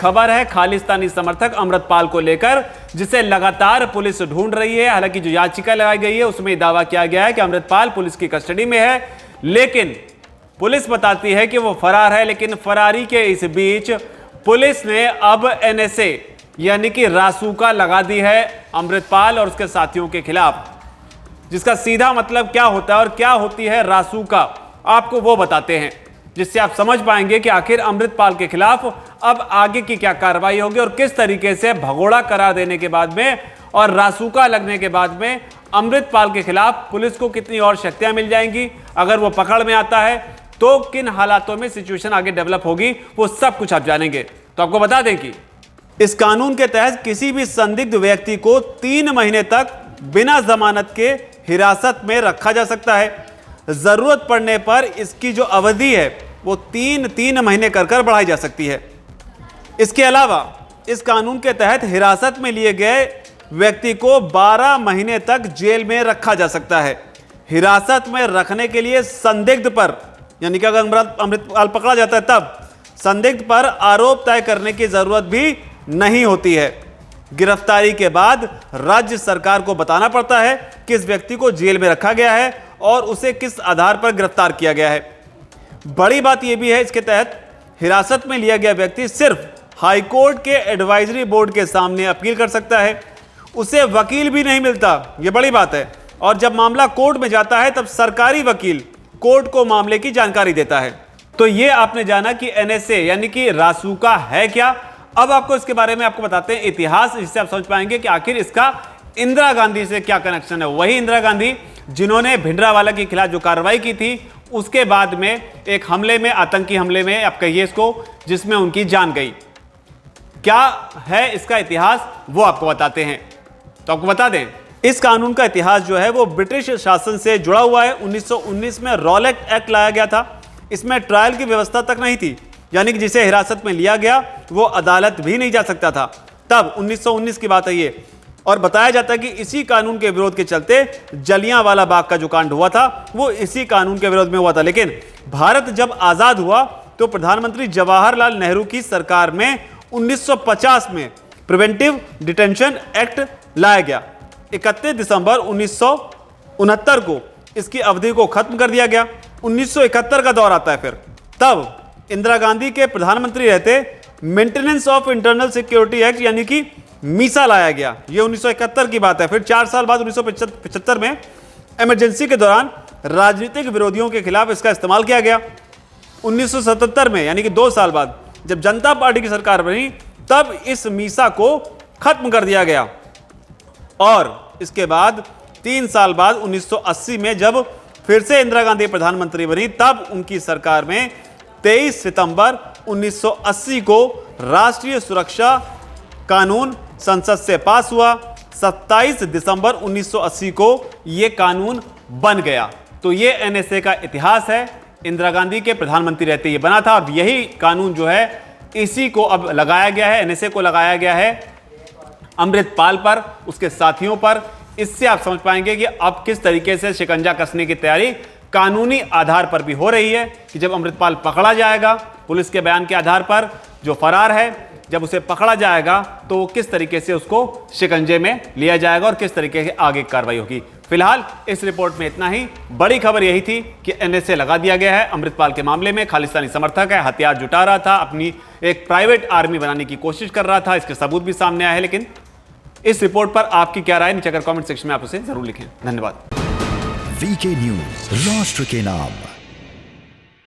खबर है खालिस्तानी समर्थक अमृतपाल को लेकर, जिसे लगातार पुलिस ढूंढ रही है। हालांकि जो याचिका लगाई गई है उसमें दावा किया गया है कि अमृतपाल पुलिस की कस्टडी में है, लेकिन पुलिस बताती है कि वो फरार है। लेकिन फरारी के इस बीच पुलिस ने अब एनएसए यानी कि रासुका लगा दी है अमृतपाल और उसके साथियों के खिलाफ, जिसका सीधा मतलब क्या होता है और क्या होती है रासुका, आपको वो बताते हैं, जिससे आप समझ पाएंगे कि आखिर अमृतपाल के खिलाफ अब आगे की क्या कार्रवाई होगी और किस तरीके से भगोड़ा करार देने के बाद में और रासुका लगने के बाद में अमृतपाल के खिलाफ पुलिस को कितनी और शक्तियां मिल जाएंगी। अगर वो पकड़ में आता है तो किन हालातों में सिचुएशन आगे डेवलप होगी, वो सब कुछ आप जानेंगे। तो आपको बता दें कि इस कानून के तहत किसी भी संदिग्ध व्यक्ति को 3 महीने तक बिना जमानत के हिरासत में रखा जा सकता है। जरूरत पड़ने पर इसकी जो अवधि है वो 3 महीने कर बढ़ाई जा सकती है। इसके अलावा इस कानून के तहत हिरासत में लिए गए व्यक्ति को 12 महीने तक जेल में रखा जा सकता है। हिरासत में रखने के लिए संदिग्ध पर, यानी कि अगर अमृतपाल पकड़ा जाता है तब संदिग्ध पर आरोप तय करने की जरूरत भी नहीं होती है। गिरफ्तारी के बाद राज्य सरकार को बताना पड़ता है किस व्यक्ति को जेल में रखा गया है और उसे किस आधार पर गिरफ्तार किया गया है। बड़ी बात यह भी है, इसके तहत हिरासत में लिया गया व्यक्ति सिर्फ हाईकोर्ट के एडवाइजरी बोर्ड के सामने अपील कर सकता है, उसे वकील भी नहीं मिलता, यह बड़ी बात है। और जब मामला कोर्ट में जाता है तब सरकारी वकील कोर्ट को मामले की जानकारी देता है। तो यह आपने जाना कि एनएसए यानी कि रासुका है क्या। अब आपको इसके बारे में आपको बताते हैं इतिहास, जिससे आप समझ पाएंगे कि आखिर इसका इंदिरा गांधी से क्या कनेक्शन है। वही इंदिरा गांधी जिन्होंने भिंडरावाला के खिलाफ जो कार्रवाई की थी, उसके बाद में एक हमले में, आतंकी हमले में आप कहिए इसको, जिसमें उनकी जान गई। क्या है इसका इतिहास वो आपको बताते हैं। तो आपको बता दें इस कानून का इतिहास जो है वो ब्रिटिश शासन से जुड़ा हुआ है। 1919 में रॉलेट एक्ट लाया गया था। इसमें ट्रायल की व्यवस्था तक नहीं थी, यानी कि जिसे हिरासत में लिया गया वो अदालत भी नहीं जा सकता था। तब 1919 की बात है ये। और बताया जाता है कि इसी कानून के विरोध के चलते जलियांवाला बाग का जो कांड हुआ था वो इसी कानून के विरोध में हुआ था। लेकिन भारत जब आजाद हुआ तो प्रधानमंत्री जवाहरलाल नेहरू की सरकार में 1950 में प्रिवेंटिव डिटेंशन एक्ट लाया गया। 31 दिसंबर 1969 को इसकी अवधि को खत्म कर दिया गया। 1971 का दौर आता है फिर, तब इंदिरा गांधी के प्रधानमंत्री रहते maintenance of internal security act यानी कि मीसा लाया गया। यह 1971 की बात है। फिर 4 साल बाद 1975 में इमरजेंसी के दौरान राजनीतिक विरोधियों के खिलाफ इसका इस्तेमाल किया गया। 1977 में यानी कि 2 साल बाद जब जनता पार्टी की सरकार बनी तब इस मीसा को खत्म कर दिया गया। और इसके बाद 3 साल बाद 1980 में जब फिर से इंदिरा गांधी प्रधानमंत्री बनी तब उनकी सरकार में 23 सितंबर 1980 को राष्ट्रीय सुरक्षा कानून संसद से पास हुआ। 27 दिसंबर 1980 को यह कानून बन गया। तो यह एनएसए का इतिहास है। इंदिरा गांधी के प्रधानमंत्री रहते ये बना था। अब यही कानून जो है इसी को अब लगाया गया है, एनएसए को लगाया गया है अमृतपाल पर, उसके साथियों पर। इससे आप समझ पाएंगे कि अब किस तरीके से शिकंजा कसने की तैयारी कानूनी आधार पर भी हो रही है कि जब अमृतपाल पकड़ा जाएगा पुलिस के बयान के आधार पर, जो फरार है, जब उसे पकड़ा जाएगा तो किस तरीके से उसको शिकंजे में लिया जाएगा और किस तरीके से आगे कार्रवाई होगी। फिलहाल इस रिपोर्ट में इतना ही। बड़ी खबर यही थी कि एनएसए लगा दिया गया है अमृतपाल के मामले में। खालिस्तानी समर्थक है, हथियार जुटा रहा था, अपनी एक प्राइवेट आर्मी बनाने की कोशिश कर रहा था। इसके सबूत भी सामने आए हैं। लेकिन इस रिपोर्ट पर आपकी क्या राय, नीचे अगर कमेंट सेक्शन में आप उसे जरूर लिखें। धन्यवाद। वीके न्यूज, राष्ट्र के नाम।